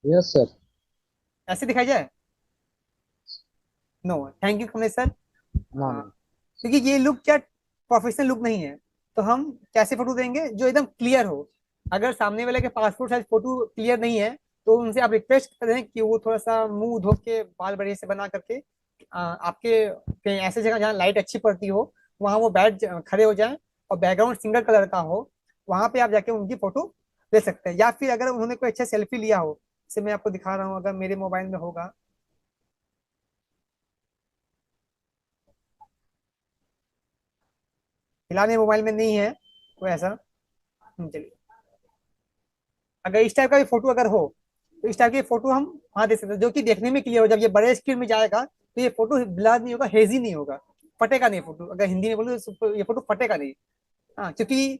Yes sir. ऐसे दिखाई जाए? No, thank you Kamlesh sir. No हाँ, नो। क्योंकि ये लुक क्या प्रोफेशनल लुक नहीं है। तो हम कैसे फोटो देंगे जो एकदम क्लियर हो। अगर सामने वाले के पासपोर्ट साइज फोटो क्लियर नहीं है, तो उनसे आप रिक्वेस्ट करें कि वो थोड़ा सा मुंह धो के बाल बढ़िया से बना करके आपके कहीं ऐसे जगह जहाँ लाइट अच्छी पड़ती हो, वहाँ वो खड़े हो जाएं, और बैकग्राउंड सिंगल कलर का हो। वहां पे आप जाके उनकी फोटो ले सकते हैं। या फिर अगर उन्होंने कोई अच्छा सेल्फी लिया हो, जैसे मैं आपको दिखा रहा हूँ, अगर मेरे मोबाइल में होगा। फिलहाल मेरे मोबाइल में नहीं है कोई ऐसा। चलिए, अगर इस टाइप का भी फोटो अगर हो, तो इस टाइप की फोटो हम वहां दे सकते हैं, जो कि देखने में क्लियर हो। जब ये बड़े स्क्रीन में जाएगा, तो ये फोटो ब्लर नहीं होगा, हेजी नहीं होगा, फटेगा नहीं फोटो। अगर हिंदी में बोलूँ तो ये फोटो फटेगा नहीं। हाँ, क्योंकि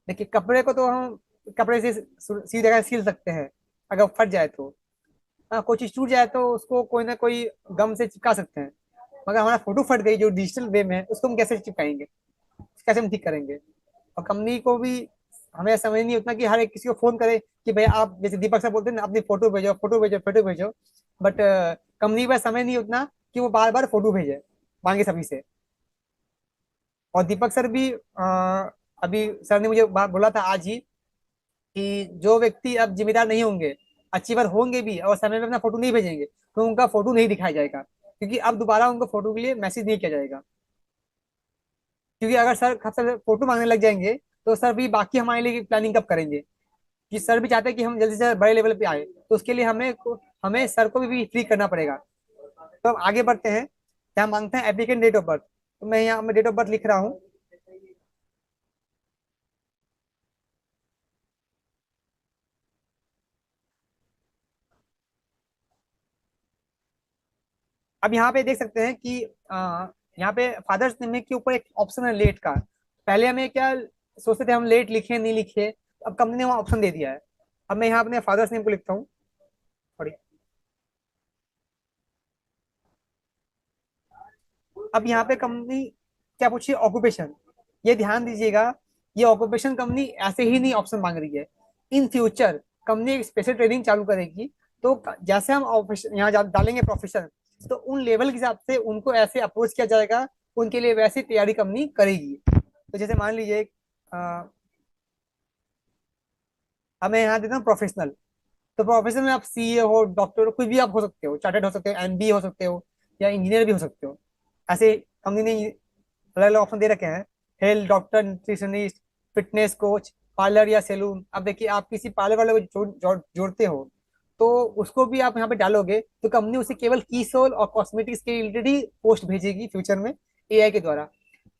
देखिए, कपड़े को तो हम कपड़े से सीधी जगह सील सकते हैं। अगर फट जाए तो, हाँ, कोई चीज टूट जाए तो उसको कोई ना कोई गम से चिपका सकते हैं। मगर हमारा फोटो फट गई जो डिजिटल वे में है, उसको हम कैसे चिपकाएंगे? कैसे हम ठीक करेंगे? और कंपनी को भी हमें समझ नहीं उतना कि हर एक किसी को फोन करे कि भाई आप, जैसे दीपक साहब बोलते हैं ना, अपनी फोटो भेजो फोटो भेजो फोटो भेजो। बट कंपनी के पास समय नहीं उतना कि वो बार बार फोटो भेजे, मांगे सभी से। और दीपक सर भी अभी सर ने मुझे बोला था आज ही कि जो व्यक्ति अब जिम्मेदार नहीं होंगे, अचीवर होंगे भी और समय पे अपना फोटो नहीं भेजेंगे, तो उनका फोटो नहीं दिखाया जाएगा, क्योंकि अब दोबारा उनको फोटो के लिए मैसेज नहीं किया जाएगा। क्योंकि अगर सर सर फोटो मांगने लग जाएंगे, तो सर भी बाकी हमारे लिए प्लानिंग कब करेंगे? कि सर भी चाहते हैं कि हम जल्दी से बड़े लेवल पे आए, तो उसके लिए हमें सर को भी फ्री करना पड़ेगा। तो अब आगे बढ़ते हैं। क्या मांगते हैं? Applicant date of birth. तो मैं यहाँ डेट ऑफ बर्थ लिख रहा हूँ। अब यहाँ पे देख सकते हैं कि यहाँ पे फादर्स नेम के ऊपर एक ऑप्शन है लेट का। पहले हमें क्या सोचते थे, हम लेट लिखे नहीं लिखे, अब कंपनी ने वहाँ ऑप्शन दे दिया है। अब मैं यहाँ अपने फादर्स नेम को लिखता हूँ। सॉरी। अब यहाँ पे कंपनी क्या पूछिए? ऑक्यूपेशन। ये ध्यान दीजिएगा, ये ऑक्यूपेशन कंपनी ऐसे ही नहीं ऑप्शन मांग रही है। इन फ्यूचर कंपनी एक स्पेशल ट्रेनिंग चालू करेगी, तो जैसे हम यहाँ डालेंगे प्रोफेशन, तो उन लेवल के हिसाब से उनको ऐसे अप्रोच किया जाएगा, उनके लिए वैसी तैयारी कंपनी करेगी। तो जैसे मान लीजिए अब मैं यहाँ देता हूँ प्रोफेशनल। तो प्रोफेशनल में आप सीए हो, डॉक्टर हो, कुछ भी आप हो सकते हो, चार्टर्ड हो सकते हो, एमबीए हो सकते हो, या इंजीनियर भी हो सकते हो। ऐसे कंपनी ने अलग अलग ऑप्शन दे रखे हैं। Health doctor, nutritionist, fitness coach, parlour या सैलून। अब देखिए, आप किसी पार्लर वाले को जोड़ते हो, तो उसको भी आप यहाँ पे डालोगे, तो कंपनी उसे केवल की सोल और कॉस्मेटिक्स के रिलेटेड ही पोस्ट भेजेगी फ्यूचर में, एआई के द्वारा।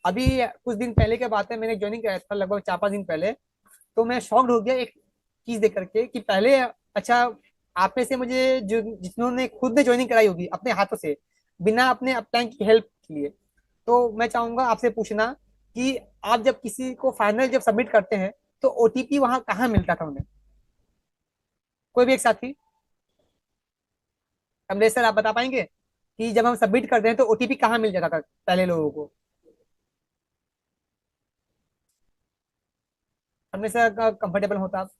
अभी कुछ दिन पहले की बात है, मैंने ज्वाइनिंग कराया था लगभग 4-5 दिन पहले। तो मैं शॉक्ड हो गया एक चीज देख करके कि पहले, अच्छा, आप में से मुझे जो जिन्होंने खुद ने ज्वाइनिंग कराई होगी अपने हाथों से, बिना अपने अपलाइन की हेल्प के लिए, तो मैं चाहूंगा आपसे पूछना कि आप जब किसी को फाइनल जब सबमिट करते हैं, तो ओटीपी वहां कहाँ मिलता था उन्हें? कोई भी एक साथी, कमलेश सर, आप बता पाएंगे कि जब हम सबमिट करते हैं तो ओटीपी कहाँ मिल जाता था पहले लोगों को? कमलेश सर का कंफर्टेबल होता आप?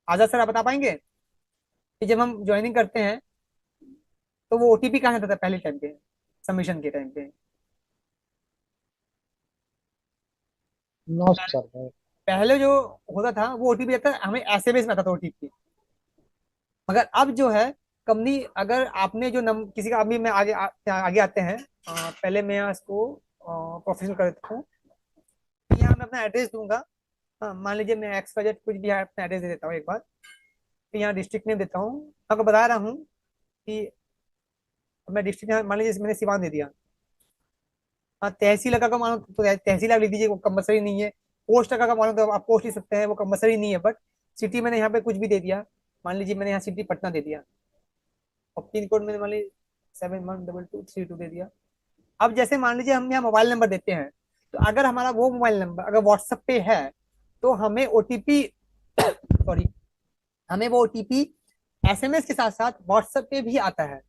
आजाद सर, आप बता पाएंगे कि जब हम ज्वाइनिंग करते हैं, तो वो ओटीपी कहाँ जाता था पहले टाइम पे, सबमिशन के टाइम पे? No sir. पहले जो होता था वो ओटीपी आता था, हमें एसएमएस में आता था ओटीपी। मगर अब जो है, कंपनी अगर आपने जो किसी का, अभी मैं आगे आते हैं। पहले मैं यहाँ इसको प्रोफेशनल कर देता हूँ। यहाँ मैं अपना एड्रेस दूंगा। हाँ, मान लीजिए मैं एक्स वाई जेड कुछ भी यहाँ अपना एड्रेस दे देता हूँ एक बार। तो यहाँ डिस्ट्रिक्ट नेम देता हूँ, आपको बता रहा हूँ कि मैं डिस्ट्रिक्ट, यहाँ मान लीजिए मैंने सिवान दे दिया। हाँ, तहसील अगर का मानो तो तहसील आप लिख दीजिए, वो कंपलसरी नहीं है। पोस्ट अगर का मानो तो आप पोस्ट लिख सकते हैं, वो कंपलसरी नहीं है। बट सिटी मैंने यहाँ पे कुछ भी दे दिया। मान लीजिए मैंने यहाँ सिटी पटना दे दिया, और पिन कोड मैंने मान लीजिए 712232 दे दिया। अब जैसे मान लीजिए हम यहाँ मोबाइल नंबर देते हैं, तो अगर हमारा वो मोबाइल नंबर अगर व्हाट्सएप पे है, तो हमें ओटीपी सॉरी, हमें वो ओटीपी एसएमएस के साथ साथ व्हाट्सएप पे भी आता है।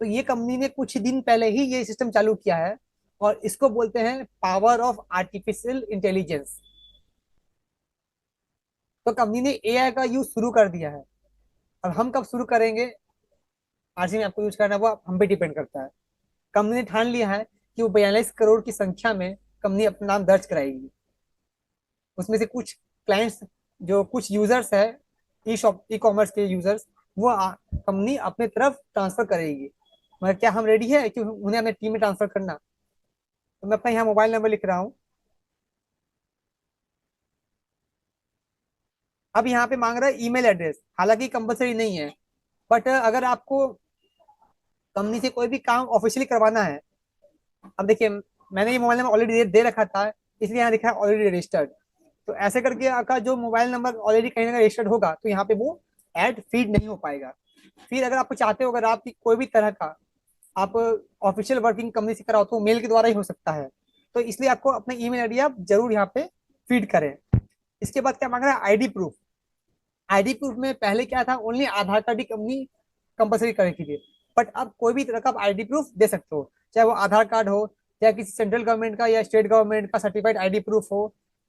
तो ये कंपनी ने कुछ दिन पहले ही ये सिस्टम चालू किया है, और इसको बोलते हैं पावर ऑफ आर्टिफिशियल इंटेलिजेंस। तो कंपनी ने एआई का यूज शुरू कर दिया है। अब हम कब शुरू करेंगे, आरसी में आपको यूज करना है, वो हम पे डिपेंड करता है। कंपनी ने ठान लिया है कि वो 42 करोड़ की संख्या में कंपनी अपना नाम दर्ज कराएगी। उसमें से कुछ क्लाइंट्स, जो कुछ यूजर्स है, ई कॉमर्स के यूजर्स, वो कंपनी अपने तरफ ट्रांसफर करेगी। मगर क्या हम रेडी है कि उन्हें अपने टीम में ट्रांसफर करना? तो मैं अपना यहाँ मोबाइल नंबर लिख रहा हूँ। अब यहाँ पे मांग रहा है ईमेल एड्रेस, हालांकि कंपलसरी नहीं है। बट अगर आपको कंपनी से कोई भी काम ऑफिशियली करवाना है, अब देखिए, मैंने ये मोबाइल नंबर ऑलरेडी दे रखा था, इसलिए यहाँ लिखा है ऑलरेडी रजिस्टर्ड। तो ऐसे करके आपका जो मोबाइल नंबर ऑलरेडी कहीं ना कहीं रजिस्टर्ड होगा, तो यहाँ पे वो ऐड फीड नहीं हो पाएगा। फिर अगर आपको चाहते हो, अगर आपकी कोई भी तरह का आप ऑफिशियल वर्किंग कंपनी से कराओ, तो मेल के द्वारा ही हो सकता है। तो इसलिए आपको अपना ईमेल आईडी आप जरूर यहाँ पे फीड करें। इसके बाद क्या मांग रहा है? ID proof. आईडी प्रूफ में पहले क्या था, ओनली आधार कार्ड ही कंपनी कंपलसरी कर रखी थी। बट अब कोई भी तरह का आप आईडी प्रूफ दे सकते हो, चाहे वो आधार कार्ड हो, या किसी सेंट्रल गवर्नमेंट का या स्टेट गवर्नमेंट का सर्टिफाइड आईडी प्रूफ हो।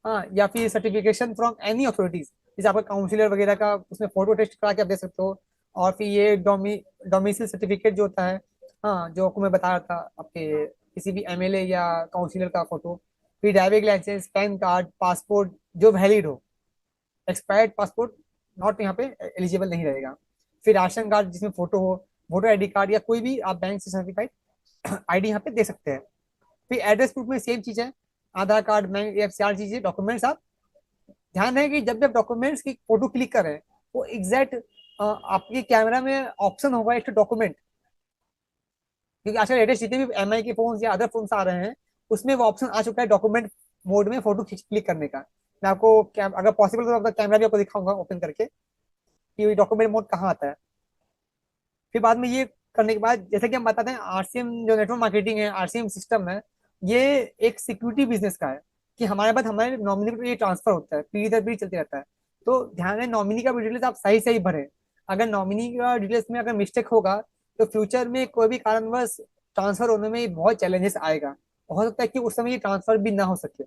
हाँ, या फिर सर्टिफिकेशन फ्रॉम एनी अथॉरिटीज, जैसे आपका काउंसिलर वगैरह का, उसमें फोटो टेस्ट करा के आप दे सकते हो। और फिर ये डोमिसाइल सर्टिफिकेट जो होता है, हाँ, जो आपको मैं बता रहा था, आपके किसी भी एमएलए या काउंसिलर का फोटो, फिर driving licence, PAN card, passport जो वैलिड हो। एक्सपायर्ड पासपोर्ट नॉट यहाँ पे एलिजिबल नहीं रहेगा। फिर राशन कार्ड जिसमें फोटो हो, वोटर आईडी कार्ड या कोई भी आप बैंक से सर्टिफाइड आईडी यहाँ पे दे सकते हैं। फिर एड्रेस प्रूफ में सेम चीज है, आधार कार्ड, बैंक, ये चार चीजें डॉक्यूमेंट्स। आप ध्यान रहे कि जब जब डॉक्यूमेंट्स की फोटो क्लिक करें, वो एग्जैक्ट आपके कैमरा में ऑप्शन होगा एक डॉक्यूमेंट। क्योंकि आजकल लेटेस्ट जितने भी एमआई के फोन या अदर फोन आ रहे हैं, उसमें वो ऑप्शन आ चुका है डॉक्यूमेंट मोड में फोटो खींच क्लिक करने का। मैं आपको अगर पॉसिबल तो आपका कैमरा भी आपको दिखाऊंगा ओपन करके कि डॉक्यूमेंट मोड कहाँ आता है। फिर बाद में ये करने के बाद, जैसे कि हम बताते हैं, आरसीएम जो नेटवर्क मार्केटिंग है, आरसीएम सिस्टम है, ये एक सिक्योरिटी बिजनेस का है। कि हमारे बाद हमारे नॉमिनी को ये ट्रांसफर होता है, पीढ़ी दर पीढ़ी चलते रहता है। तो ध्यान है, नॉमिनी का भी डिटेल्स आप सही सही भरें। अगर नॉमिनी का डिटेल्स में अगर मिस्टेक होगा, तो फ्यूचर में कोई भी कारणवश ट्रांसफर होने में बहुत चैलेंजेस आएगा। हो सकता है कि उस समय ये ट्रांसफर भी ना हो सके।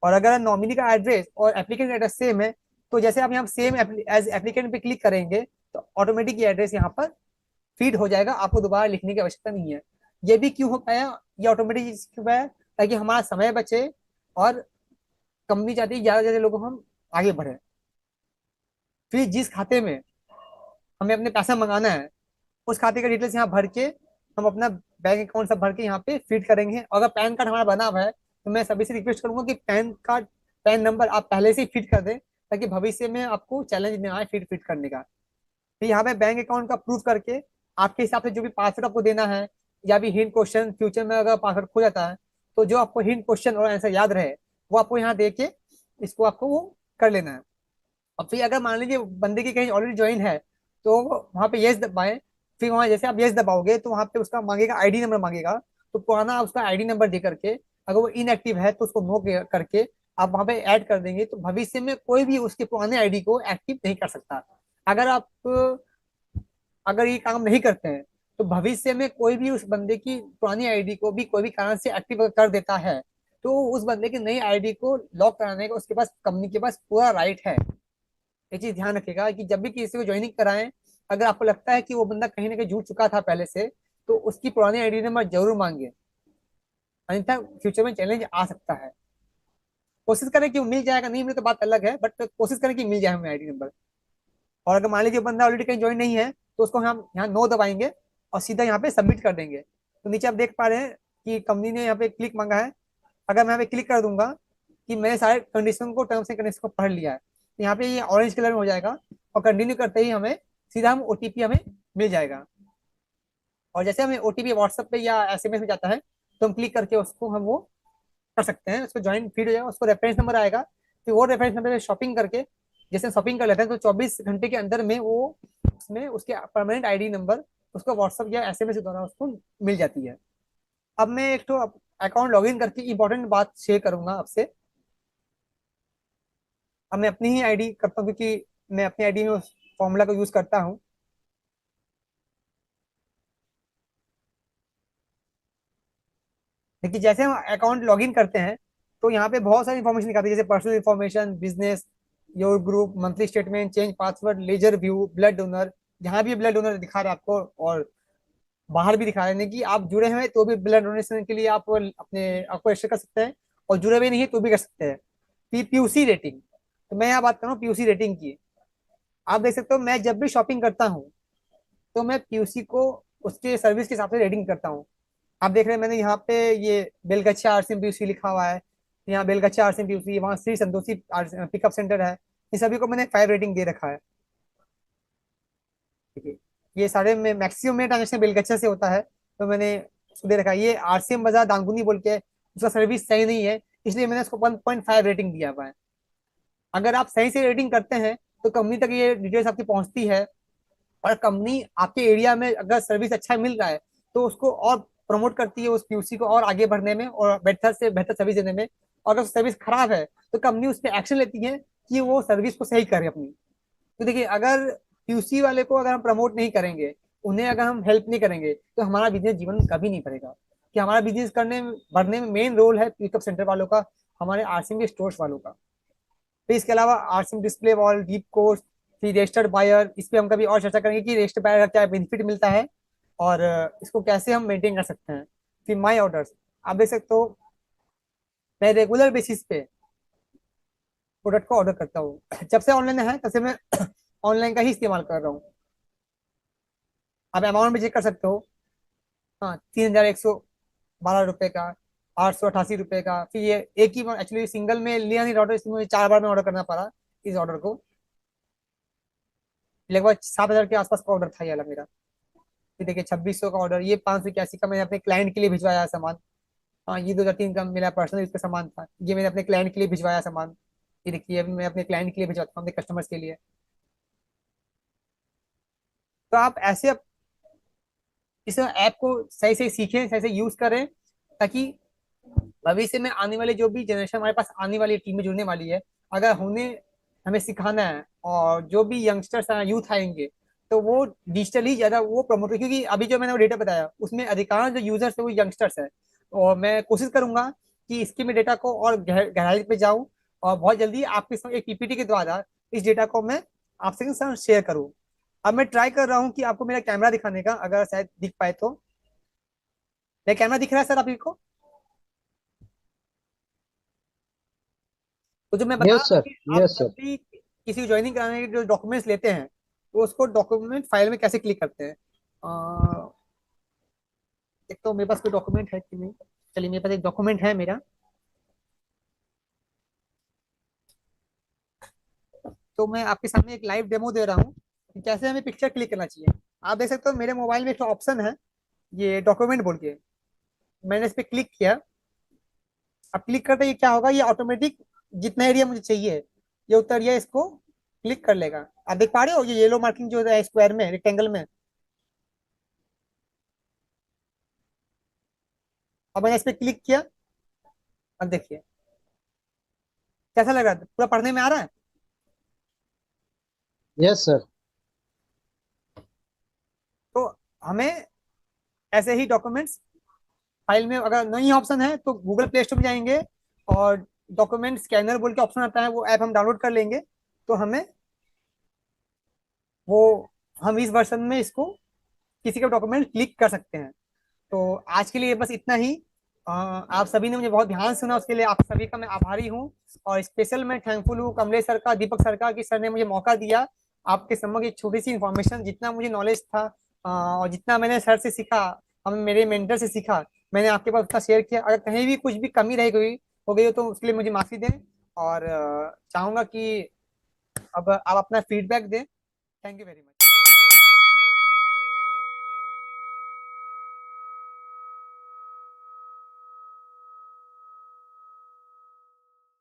और अगर नॉमिनी का एड्रेस और एप्लीकेंट एड्रेस सेम है, तो जैसे आप यहाँ सेम एज एप्लीकेंट पे क्लिक करेंगे, तो ऑटोमेटिक ये एड्रेस यहाँ पर फीड हो जाएगा, आपको दोबारा लिखने की आवश्यकता नहीं है। ये भी क्यों हो पाया, ये ऑटोमेटिक क्यों पाया, ताकि हमारा समय बचे और कंपनी चाहती है ज्यादा से ज्यादा लोगों को हम आगे बढ़े। फिर जिस खाते में हमें अपने पैसा मंगाना है, उस खाते का डिटेल्स यहाँ भर के हम अपना बैंक अकाउंट सब भर के यहाँ पे फीड करेंगे। और अगर पैन कार्ड हमारा बना हुआ है, तो मैं सभी से रिक्वेस्ट करूंगा कि पैन कार्ड, पैन नंबर आप पहले से ही फीड कर दें, ताकि भविष्य में आपको चैलेंज ना आए फीड फीड करने का। फिर यहाँ पे बैंक अकाउंट का प्रूफ करके आपके हिसाब से जो भी पासवर्ड आपको देना है, या भी हिंट क्वेश्चन फ्यूचर में अगर पासवर्ड खो जाता है, तो जो आपको हिंट क्वेश्चन और आंसर याद रहे, वो आपको यहाँ दे के इसको आपको वो कर लेना है। और फिर अगर मान लीजिए बंदे की कहीं ऑलरेडी ज्वाइन है, तो वहाँ पे यस दबाएं। फिर वहाँ जैसे आप यस दबाओगे, तो वहाँ पे उसका मांगेगा आईडी नंबर मांगेगा। तो पुराना उसका आईडी नंबर दे करके, अगर वो इनएक्टिव है तो उसको नो करके आप वहाँ पे ऐड कर देंगे, तो भविष्य में कोई भी उसके पुराने आईडी को एक्टिव नहीं कर सकता। अगर आप अगर ये काम नहीं करते हैं, तो भविष्य में कोई भी उस बंदे की पुरानी आईडी को भी कोई भी कारण से एक्टिव कर देता है, तो उस बंदे की नई आईडी को लॉक कराने का उसके पास, कंपनी के पास पूरा राइट है। ये चीज ध्यान रखिएगा कि जब भी किसी को ज्वाइनिंग कराएं, अगर आपको लगता है कि वो बंदा कहीं ना कहीं जुड़ चुका था पहले से, तो उसकी पुरानी आईडी नंबर जरूर मांगे। अन्यथा फ्यूचर में चैलेंज आ सकता है। कोशिश करें कि वो मिल जाएगा, नहीं मिले तो बात अलग है, बट कोशिश करें कि मिल जाए हमें आईडी नंबर। और अगर मान लीजिए बंदा ऑलरेडी कहीं ज्वाइन नहीं है, तो उसको हम यहाँ नो दबाएंगे और सीधा यहाँ पे सबमिट कर देंगे। तो नीचे आप देख पा रहे हैं कि कंपनी ने यहाँ पे क्लिक मांगा है। अगर मैं यहाँ पे क्लिक कर दूंगा कि मैंने सारे कंडीशन को, टर्म्स एंड कंडीशन को पढ़ लिया है, तो यहाँ पे ये ऑरेंज कलर में हो जाएगा। और कंटिन्यू करते ही हमें सीधा हम ओटीपी हमें मिल जाएगा। और जैसे हमें ओटीपी व्हाट्सएप पे या एसएमएस में जाता है, तो हम क्लिक करके उसको हम वो कर सकते हैं, उसको ज्वाइन फीड हो जाएगा, उसको रेफरेंस नंबर आएगा। फिर वो रेफरेंस नंबर पे शॉपिंग करके, जैसे शॉपिंग कर लेते हैं, तो 24 घंटे के अंदर में वो उसमें उसके परमानेंट आईडी नंबर उसको व्हाट्सएप या एसएमएस के द्वारा उसको मिल जाती है। अब मैं एक तो अकाउंट लॉगिन करके इंपॉर्टेंट बात शेयर करूंगा आपसे। अब मैं अपनी ही आईडी करता हूँ, क्योंकि मैं अपनी आईडी में उस फॉर्मूला को यूज करता हूँ। देखिए, जैसे हम अकाउंट लॉगिन करते हैं, तो यहाँ पे बहुत सारी इन्फॉर्मेशन दिखाती है, जैसे personal information, business, your group, monthly statement, change password, ledger view, blood donor. जहाँ भी ब्लड डोनर दिखा रहा है आपको, और बाहर भी दिखा रहे हैं कि आप जुड़े हुए हैं, तो भी ब्लड डोनेशन के लिए आप अपने आपको रजिस्टर कर सकते हैं। और जुड़े हुए नहीं है तो भी कर सकते हैं। पीयूसी रेटिंग, तो मैं यहाँ बात कर रहा हूँ पीयूसी रेटिंग की। आप देख सकते हो, मैं जब भी शॉपिंग करता हूँ, तो मैं पीयूसी को उसके सर्विस के हिसाब से रेटिंग करता हूँ। आप देख रहे हैं, मैंने यहाँ पे ये बेलगच्छा आरसीएम पीयूसी लिखा हुआ है। यहाँ बेलगच्छा आरसीएम पीयूसी, वहाँ श्री संतोषी पिकअप सेंटर है। इन सभी को मैंने 5 रेटिंग दे रखा है। ठीक है, ये सारे में मैक्सिमम में ट्रांजेक्शन बेलगच्छा से होता है, तो मैंने उसको दे रखा है। ये आरसीएम बाजार दानकुनी बोल के, उसका सर्विस सही नहीं है, इसलिए मैंने उसको 1.5 रेटिंग दिया हुआ है। अगर आप सही से रेटिंग करते हैं, तो कंपनी तक ये डिटेल्स आपकी पहुंचती है। और कंपनी आपके एरिया में अगर सर्विस अच्छा मिल रहा है, तो उसको और प्रमोट करती है, उस पीयूसी को और आगे बढ़ने में और बेहतर से बेहतर सर्विस देने में। और अगर सर्विस खराब है, तो कंपनी उस पर एक्शन लेती है कि वो सर्विस को सही करे अपनी। तो देखिए, अगर पीयूसी वाले को अगर हम प्रमोट नहीं करेंगे, उन्हें अगर हम हेल्प नहीं करेंगे, तो हमारा बिजनेस जीवन में कभी नहीं बढ़ेगा। कि हमारा बिजनेस करने बढ़ने में मेन रोल है पिकअप सेंटर वालों का, हमारे आरसीएम के स्टोर्स वालों का। फिर इसके अलावा RCM display wall, deep course, फिर रजिस्टर्ड बायर, इस पे हम कभी और चर्चा करेंगे कि रजिस्टर्ड बायर का क्या बेनिफिट मिलता है। और इसको कैसे हम मेंटेन कर सकते हैं। फिर माई ऑर्डर्स, आप देख सकते हो मैं रेगुलर बेसिस पे प्रोडक्ट को ऑर्डर करता हूँ। जब से ऑनलाइन है तब से मैं ऑनलाइन का ही इस्तेमाल कर रहा हूँ। आप अमाउंट भी चेक कर सकते हो। हाँ, 3112 रुपये का, 888 रुपये का। फिर ये एक ही एक्चुअली सिंगल में लिया नहीं ऑर्डर, इसमें मुझे 4 बार में ऑर्डर करना पड़ा इस ऑर्डर को। लगभग 7 हजार के आसपास का ऑर्डर था ये वाला मेरा। फिर देखिए 2600 का ऑर्डर, ये 581 का मैंने अपने क्लाइंट के लिए भिजवाया सामान। हाँ, ये 2003 का मेरा पर्सनल इसका सामान था, ये मैंने अपने क्लाइंट के लिए भिजवाया सामान। ये देखिए अभी मैं अपने क्लाइंट के लिए भिजवाता हूँ, अपने कस्टमर्स के लिए। तो आप ऐसे इस ऐप को सही से सीखें, सही से यूज करें, ताकि भविष्य में आने वाले जो भी जनरेशन हमारे पास आने वाली टीम में जुड़ने वाली है, अगर उन्हें हमें सिखाना है और जो भी यंगस्टर्स यूथ आएंगे, तो वो डिजिटली ज्यादा वो प्रमोट, क्योंकि अभी जो मैंने वो डेटा बताया उसमें अधिकांश जो यूजर्स है वो यंगस्टर्स है। और मैं कोशिश करूंगा कि इसके में डेटा को और गहराई पे जाऊं, और बहुत जल्दी आपके संग एक पीपीटी के द्वारा इस डेटा को मैं आपसे संग शेयर करूं। अब मैं ट्राई कर रहा हूँ कि आपको मेरा कैमरा दिखाने का, अगर शायद दिख पाए तो। मेरा कैमरा दिख रहा है सर आपको? तो जो मैं बता यस रहा हूँ सर, कि आप यस जब सर। भी किसी ज्वाइनिंग कराने के जो डॉक्यूमेंट्स लेते हैं, तो उसको डॉक्यूमेंट फाइल में कैसे क्लिक करते हैं। एक तो मेरे पास कोई डॉक्यूमेंट है कि नहीं। चलिए मेरे पास एक डॉक्यूमेंट है मेरा, तो मैं आपके सामने एक लाइव डेमो दे रहा हूँ कि कैसे हमें पिक्चर क्लिक करना चाहिए। आप देख सकते हो मेरे मोबाइल में एक ऑप्शन है, ये डॉक्यूमेंट बोल के। मैंने इस पर क्लिक किया। अब क्लिक करते ही क्या होगा, ये ऑटोमेटिक जितना एरिया मुझे चाहिए ये उतना एरिया इसको क्लिक कर लेगा। आप देख पा रहे हो ये येलो मार्किंग जो है स्क्वायर में, रेक्टेंगल में। अब मैंने इस पर क्लिक किया। अब देखिए कैसा लग रहा है, पूरा पढ़ने में आ रहा है। Yes sir. तो हमें ऐसे ही डॉक्यूमेंट्स फाइल में, अगर नहीं ऑप्शन है तो गूगल प्ले स्टोर में जाएंगे और डॉक्यूमेंट स्कैनर बोल के ऑप्शन आता है, वो ऐप हम डाउनलोड कर लेंगे। तो हमें वो हम इस वर्जन में इसको किसी का डॉक्यूमेंट क्लिक कर सकते हैं। तो आज के लिए बस इतना ही। आप सभी ने मुझे बहुत ध्यान से सुना, उसके लिए आप सभी का मैं आभारी हूँ। और स्पेशल मैं थैंकफुल हूँ कमलेश सर का, दीपक सर का, कि सर ने मुझे मौका दिया आपके समक्ष एक छोटी सी इन्फॉर्मेशन, जितना मुझे नॉलेज था और जितना मैंने सर से सीखा, हम मेरे मेंटर से सीखा, मैंने आपके पास उतना शेयर किया। अगर कहीं भी कुछ भी कमी रह गई हो गई हो तो उसके लिए मुझे माफी दें। और चाहूंगा कि अब आप अपना फीडबैक दें। Thank you very much.